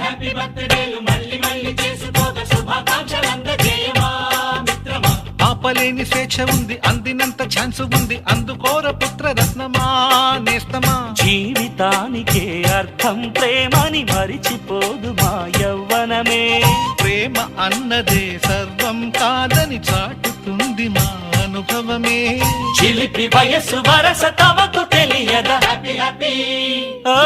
Happy బర్త్డేలు మళ్ళీ మళ్ళీ చేసుకోక శుభాకాంక్షలందజేయమా మిత్రమా. ఆపలేని స్వేచ్ఛ ఉంది, అందినంత ఛాన్స్ ఉంది, అందుకోర పుత్ర రత్నమా నేస్తమా. జీవితానికే అర్థం ప్రేమని మరిచిపోదు మా యవ్వనమే. ప్రేమ అన్నదే సర్వం కాదని చాటుతుంది మా అనుభవమే. చిలిపి వయస్సు వరస తమకు తెలియదా. హ్యాపీ హ్యాపీ ఓ